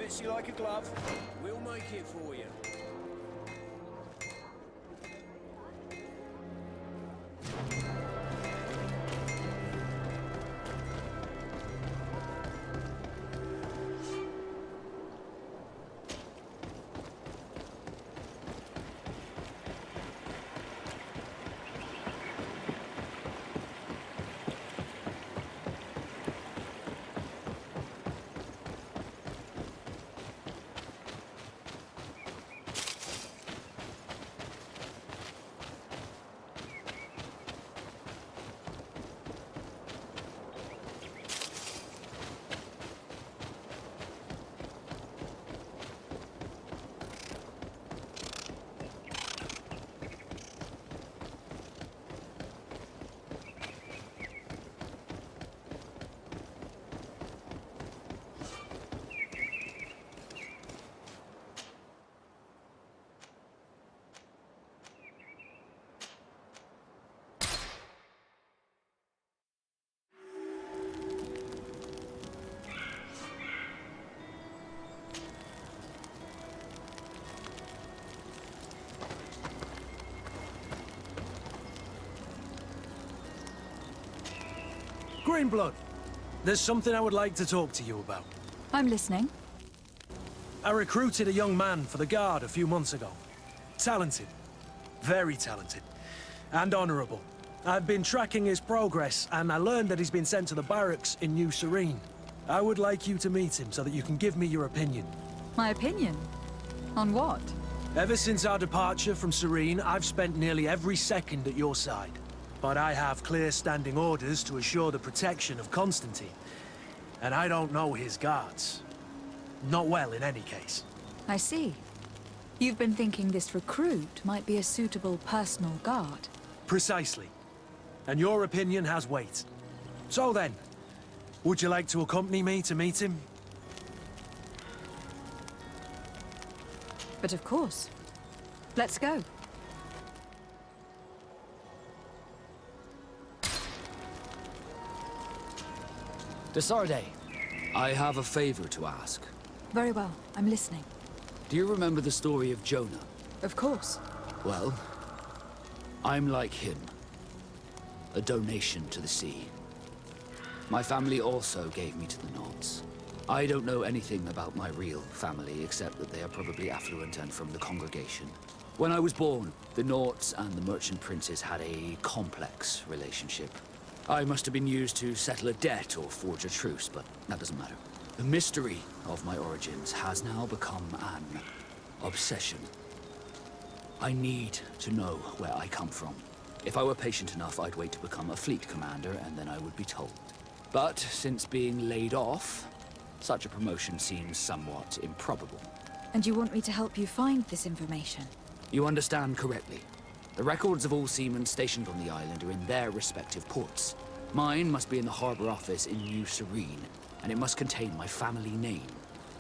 fits you like a glove. We'll make it for you. Greenblood, there's something I would like to talk to you about. I'm listening. I recruited a young man for the Guard a few months ago. Talented. Very talented. And honorable. I've been tracking his progress, and I learned that he's been sent to the barracks in New Serene. I would like you to meet him so that you can give me your opinion. My opinion? On what? Ever since our departure from Serene, I've spent nearly every second at your side. But I have clear standing orders to assure the protection of Constantine. And I don't know his guards. Not well, in any case. I see. You've been thinking this recruit might be a suitable personal guard. Precisely. And your opinion has weight. So then, would you like to accompany me to meet him? But of course. Let's go. Desarde, I have a favor to ask. Very well. I'm listening. Do you remember the story of Jonah? Of course. Well, I'm like him. A donation to the sea. My family also gave me to the Nords. I don't know anything about my real family, except that they are probably affluent and from the congregation. When I was born, the Nords and the merchant princes had a complex relationship. I must have been used to settle a debt or forge a truce, but that doesn't matter. The mystery of my origins has now become an obsession. I need to know where I come from. If I were patient enough, I'd wait to become a fleet commander, and then I would be told. But since being laid off, such a promotion seems somewhat improbable. And you want me to help you find this information? You understand correctly. The records of all seamen stationed on the island are in their respective ports. Mine must be in the harbor office in New Serene, and it must contain my family name.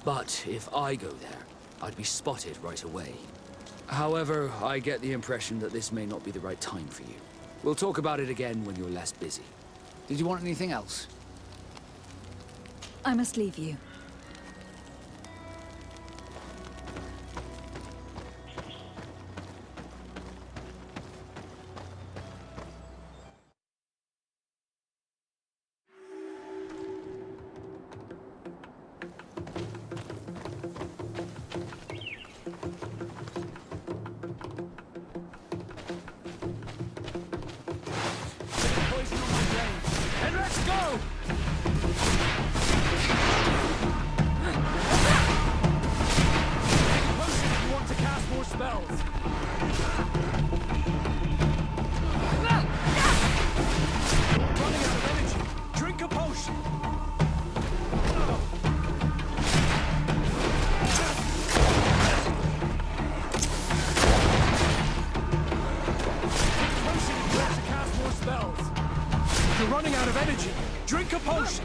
But if I go there, I'd be spotted right away. However, I get the impression that this may not be the right time for you. We'll talk about it again when you're less busy. Did you want anything else? I must leave you. And let's go! You're running out of energy. Drink a potion.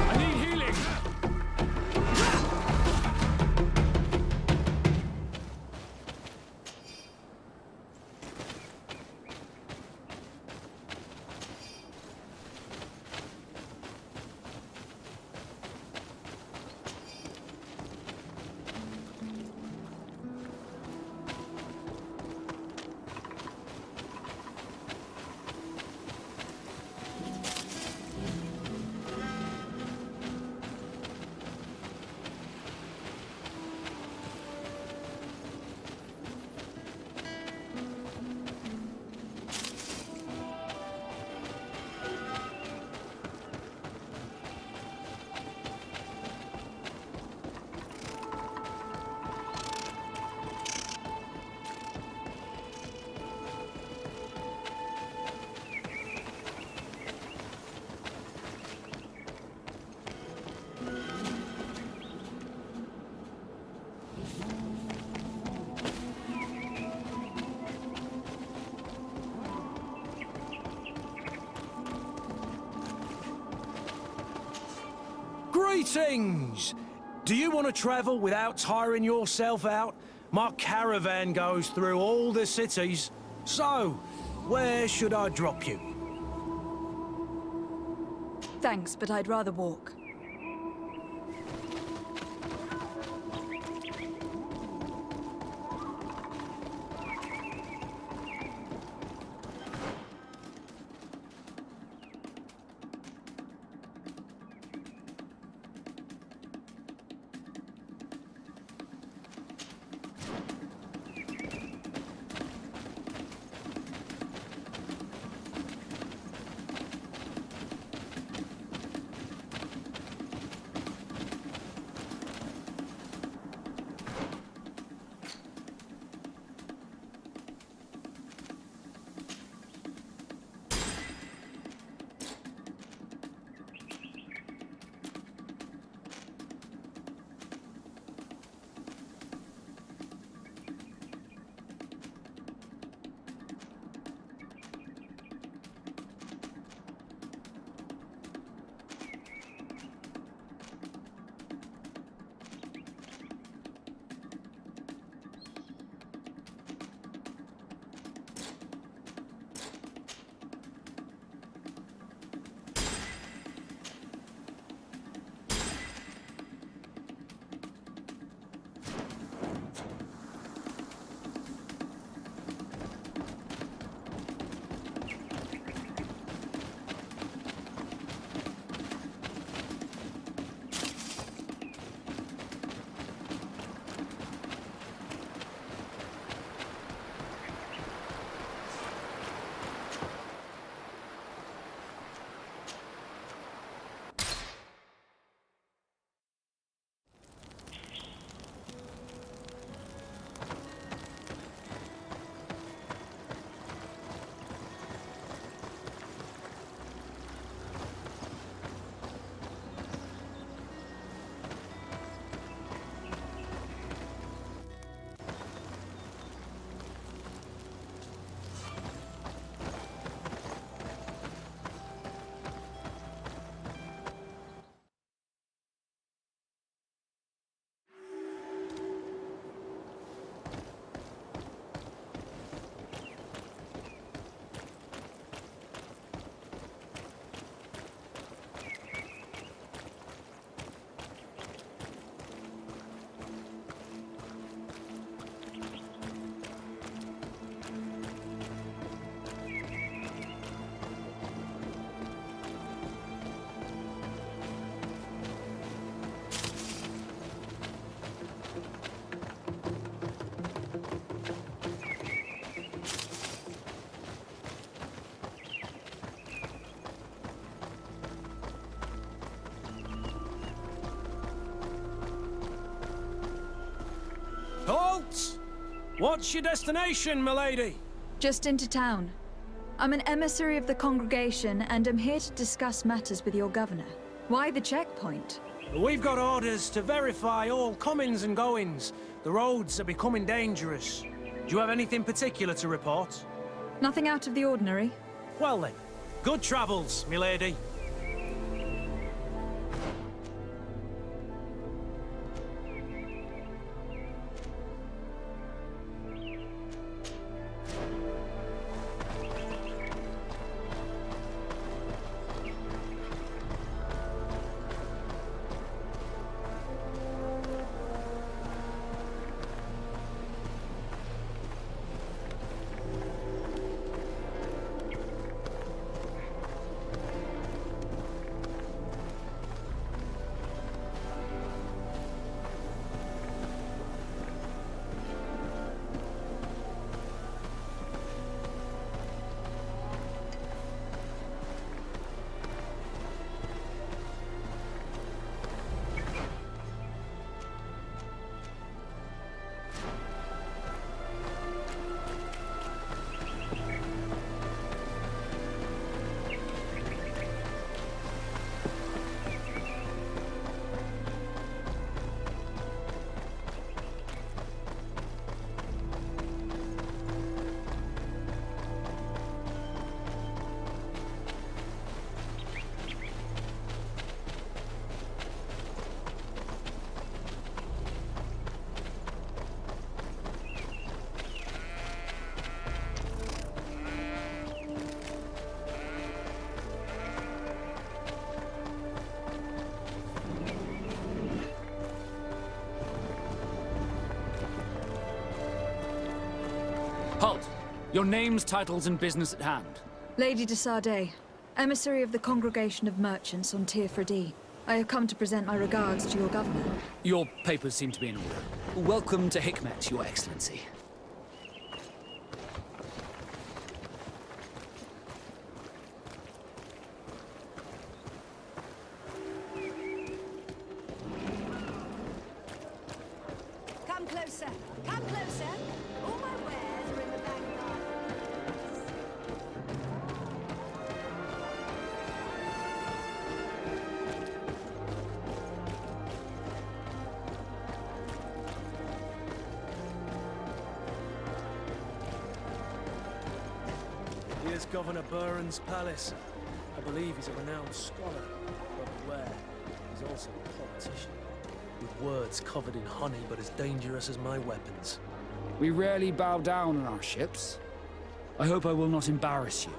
I need healing. Greetings! Do you want to travel without tiring yourself out? My caravan goes through all the cities. So, where should I drop you? Thanks, but I'd rather walk. Halt! What's your destination, milady? Just into town. I'm an emissary of the congregation, and am here to discuss matters with your governor. Why the checkpoint? We've got orders to verify all comings and goings. The roads are becoming dangerous. Do you have anything particular to report? Nothing out of the ordinary. Well then, good travels, milady. Halt! Your names, titles, and business at hand. Lady de Sardet, emissary of the Congregation of Merchants on Tier Fredi. I have come to present my regards to your governor. Your papers seem to be in order. Welcome to Hikmet, Your Excellency. Come closer. Come closer. All my wares are in the back garden. Here's Governor Buren's palace. I believe he's a renowned scholar, but beware, he's also a politician. With words covered in honey, but as dangerous as my weapons. We rarely bow down on our ships. I hope I will not embarrass you.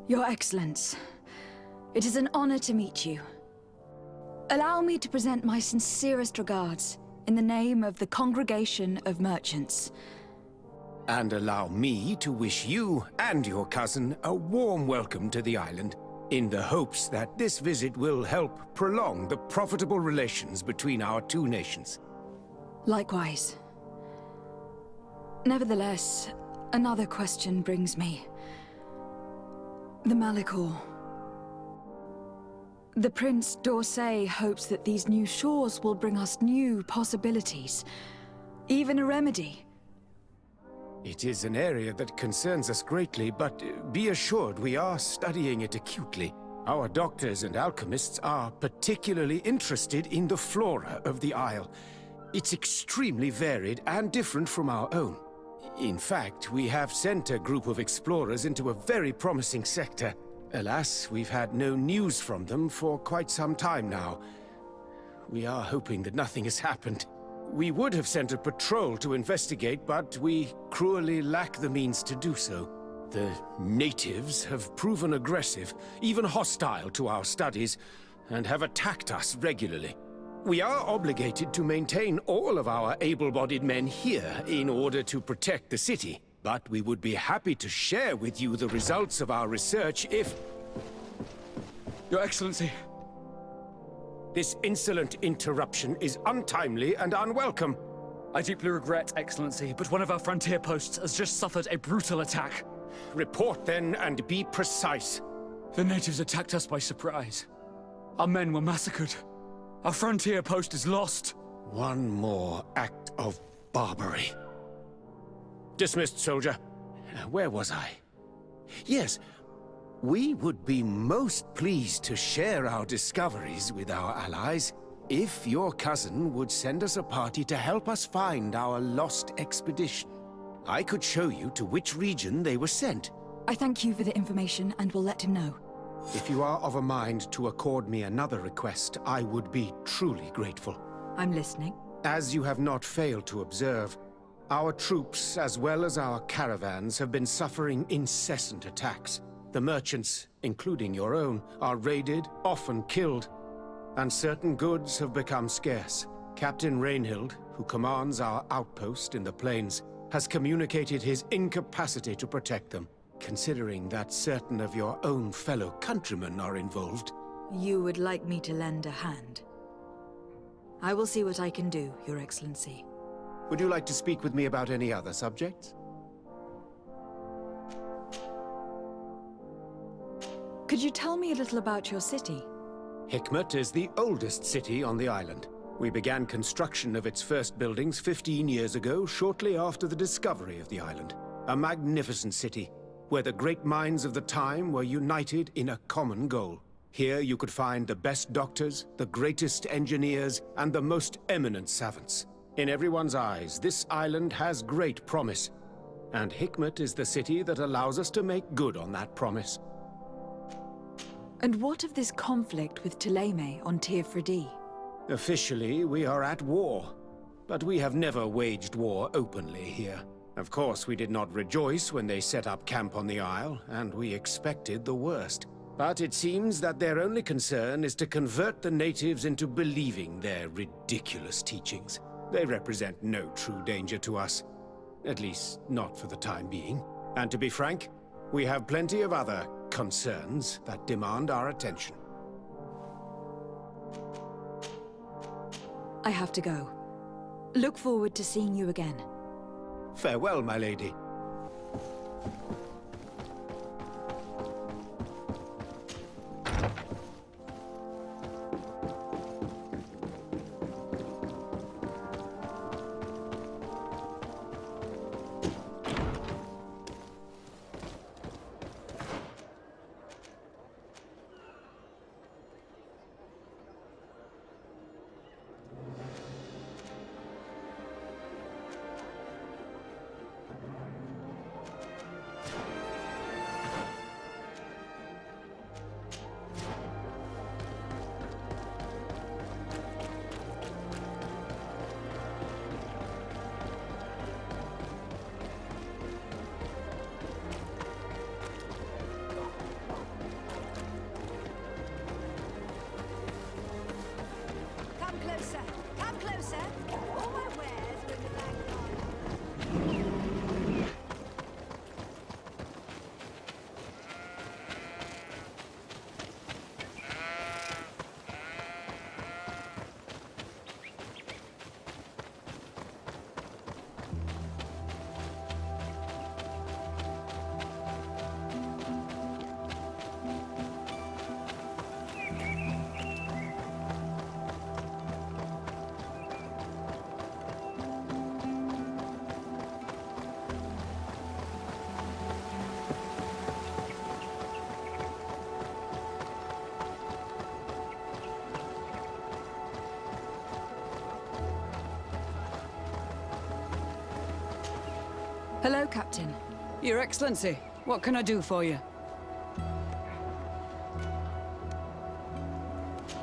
Your Excellence, it is an honor to meet you. Allow me to present my sincerest regards in the name of the Congregation of Merchants. And allow me to wish you and your cousin a warm welcome to the island, in the hopes that this visit will help prolong the profitable relations between our two nations. Likewise. Nevertheless, another question brings me. The Malicor. The Prince d'Orsay hopes that these new shores will bring us new possibilities. Even a remedy. It is an area that concerns us greatly, but be assured we are studying it acutely. Our doctors and alchemists are particularly interested in the flora of the Isle. It's extremely varied and different from our own. In fact, we have sent a group of explorers into a very promising sector. Alas, we've had no news from them for quite some time now. We are hoping that nothing has happened. We would have sent a patrol to investigate, but we cruelly lack the means to do so. The natives have proven aggressive, even hostile to our studies, and have attacked us regularly. We are obligated to maintain all of our able-bodied men here in order to protect the city. But we would be happy to share with you the results of our research if... Your Excellency. This insolent interruption is untimely and unwelcome. I deeply regret, Excellency, but one of our frontier posts has just suffered a brutal attack. Report then and be precise. The natives attacked us by surprise. Our men were massacred. Our frontier post is lost. One more act of barbarity. Dismissed, soldier. Where was I? Yes, we would be most pleased to share our discoveries with our allies if your cousin would send us a party to help us find our lost expedition. I could show you to which region they were sent. I thank you for the information and will let him know. If you are of a mind to accord me another request, I would be truly grateful. I'm listening. As you have not failed to observe, our troops, as well as our caravans, have been suffering incessant attacks. The merchants, including your own, are raided, often killed, and certain goods have become scarce. Captain Rainhild, who commands our outpost in the plains, has communicated his incapacity to protect them. Considering that certain of your own fellow countrymen are involved. You would like me to lend a hand? I will see what I can do, Your Excellency. Would you like to speak with me about any other subjects? Could you tell me a little about your city? Hikmet is the oldest city on the island. We began construction of its first buildings 15 years ago, shortly after the discovery of the island. A magnificent city, where the great minds of the time were united in a common goal. Here you could find the best doctors, the greatest engineers, and the most eminent savants. In everyone's eyes, this island has great promise. And Hikmet is the city that allows us to make good on that promise. And what of this conflict with Thélème on Tir Freddy? Officially, we are at war. But we have never waged war openly here. Of course, we did not rejoice when they set up camp on the Isle, and we expected the worst. But it seems that their only concern is to convert the natives into believing their ridiculous teachings. They represent no true danger to us. At least, not for the time being. And to be frank, we have plenty of other concerns that demand our attention. I have to go. Look forward to seeing you again. Farewell, my lady. Come closer. Come closer. All my wares are in the back garden. Hello, Captain. Your Excellency, what can I do for you?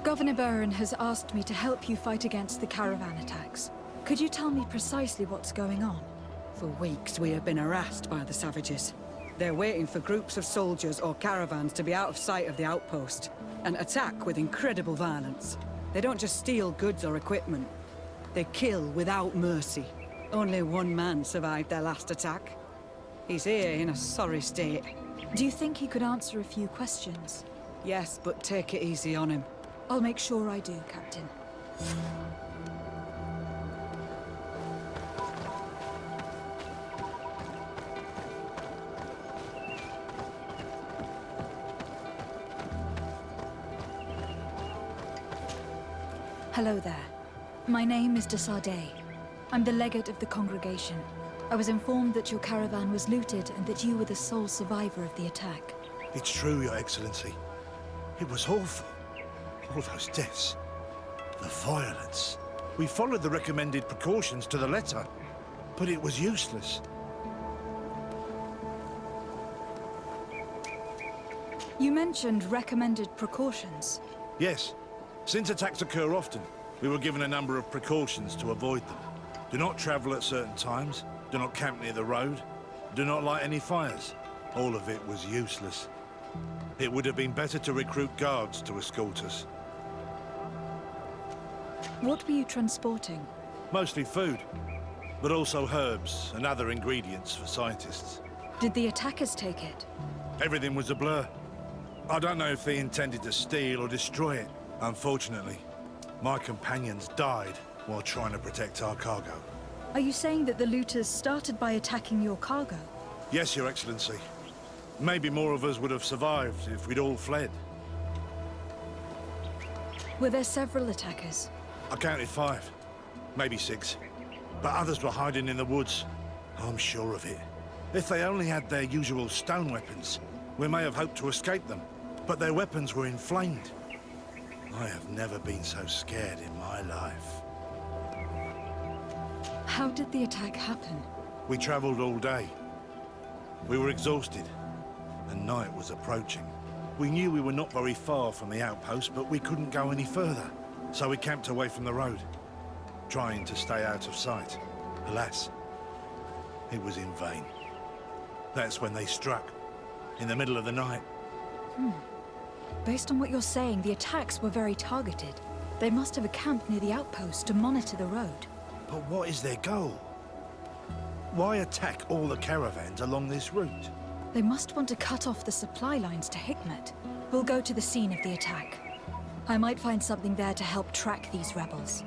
Governor Buran has asked me to help you fight against the caravan attacks. Could you tell me precisely what's going on? For weeks we have been harassed by the savages. They're waiting for groups of soldiers or caravans to be out of sight of the outpost, and attack with incredible violence. They don't just steal goods or equipment. They kill without mercy. Only one man survived their last attack. He's here in a sorry state. Do you think he could answer a few questions? Yes, but take it easy on him. I'll make sure I do, Captain. Hello there. My name is de Sardet. I'm the legate of the congregation. I was informed that your caravan was looted and that you were the sole survivor of the attack. It's true, Your Excellency. It was awful. All those deaths. The violence. We followed the recommended precautions to the letter, but it was useless. You mentioned recommended precautions. Yes. Since attacks occur often, we were given a number of precautions to avoid them. Do not travel at certain times. Do not camp near the road. Do not light any fires. All of it was useless. It would have been better to recruit guards to escort us. What were you transporting? Mostly food, but also herbs and other ingredients for scientists. Did the attackers take it? Everything was a blur. I don't know if they intended to steal or destroy it. Unfortunately, my companions died while trying to protect our cargo. Are you saying that the looters started by attacking your cargo? Yes, Your Excellency. Maybe more of us would have survived if we'd all fled. Were there several attackers? I counted 5, maybe 6. But others were hiding in the woods. I'm sure of it. If they only had their usual stone weapons, we may have hoped to escape them. but their weapons were inflamed. I have never been so scared in my life. How did the attack happen? We traveled all day. We were exhausted, and night was approaching. We knew we were not very far from the outpost, but we couldn't go any further. So we camped away from the road, trying to stay out of sight. Alas, it was in vain. That's when they struck, in the middle of the night. Based on what you're saying, the attacks were very targeted. They must have camped near the outpost to monitor the road. But what is their goal? Why attack all the caravans along this route? They must want to cut off the supply lines to Hikmet. We'll go to the scene of the attack. I might find something there to help track these rebels.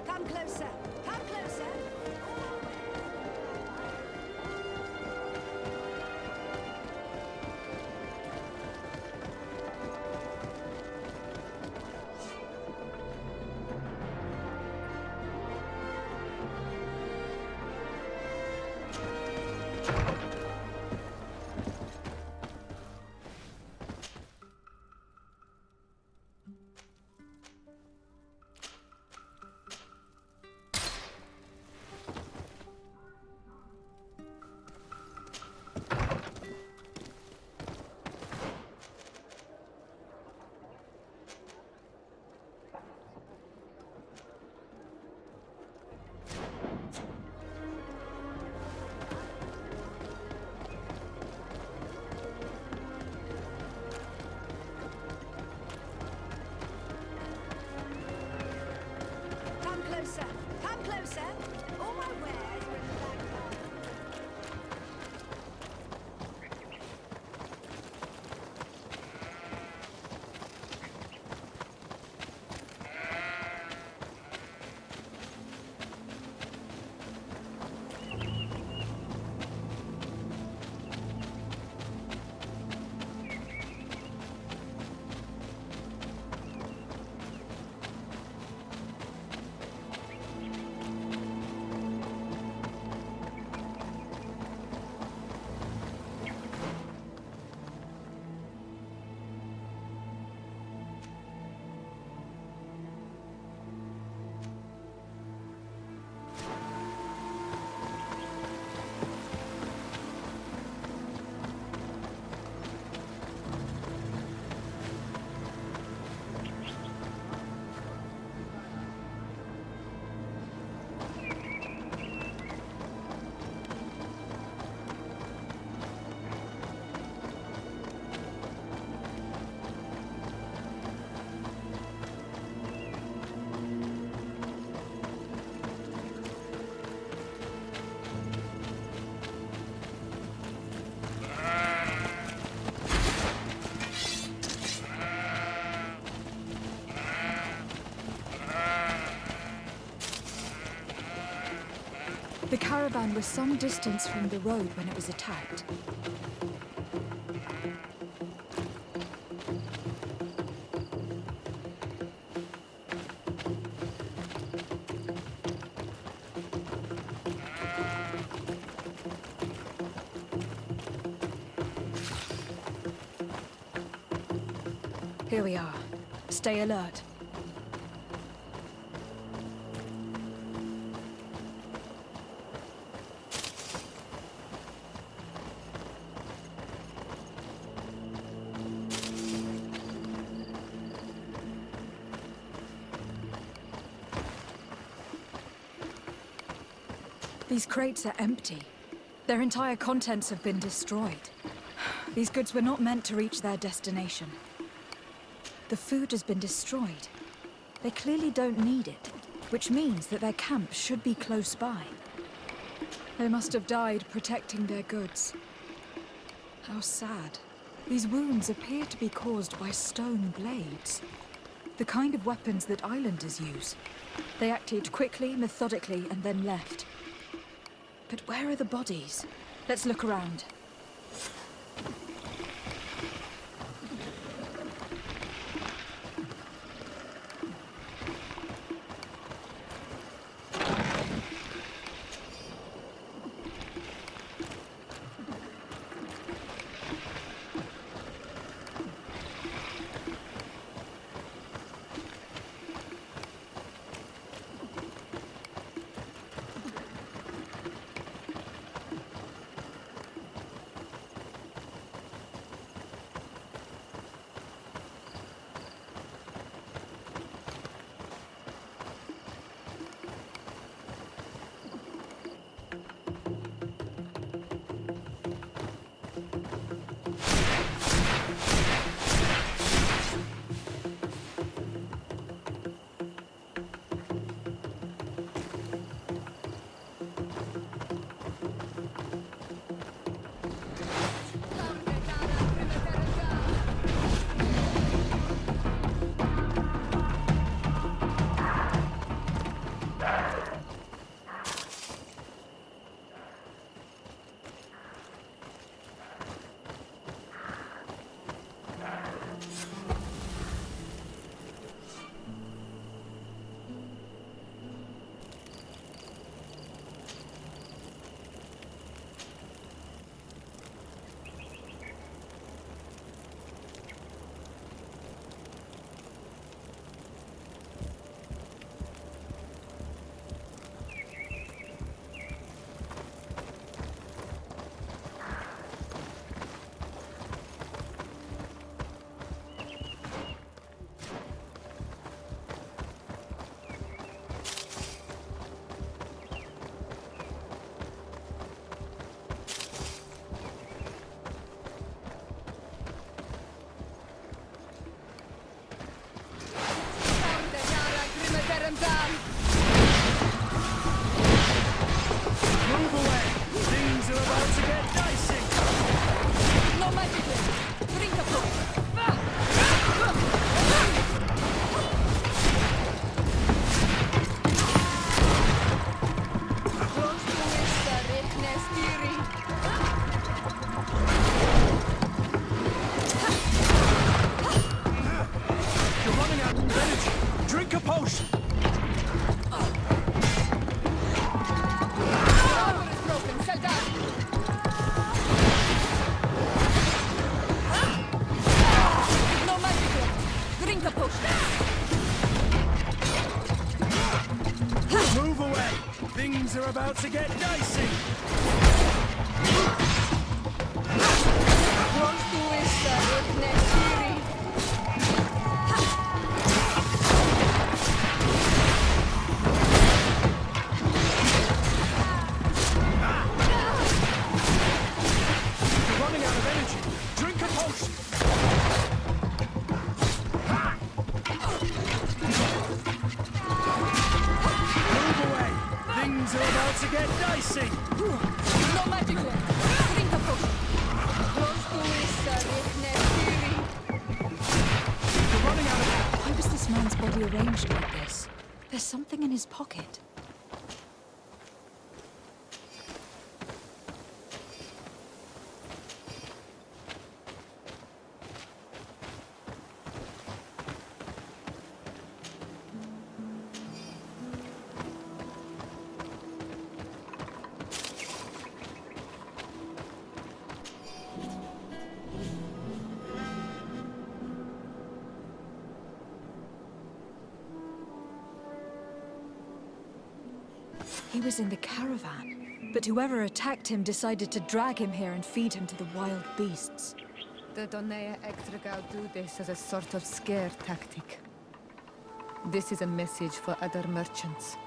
Come closer. Come closer. Come closer. Come closer. All my wares are in the back garden. The caravan was some distance from the road when it was attacked. Here we are. Stay alert. These crates are empty. Their entire contents have been destroyed. These goods were not meant to reach their destination. The food has been destroyed. They clearly don't need it, which means that their camp should be close by. They must have died protecting their goods. How sad. These wounds appear to be caused by stone blades. The kind of weapons that islanders use. They acted quickly, methodically, and then left. But where are the bodies? Let's look around. Things are about to get dicey! You're running out of energy. Drink a potion! Move away! Things are about to get dicey! No magic left. Drink a potion. You're running out of... Why was this man's body arranged like this? There's something in his pocket. He was in the caravan, but whoever attacked him decided to drag him here and feed him to the wild beasts. The Donea Extragao do this as a sort of scare tactic. This is a message for other merchants.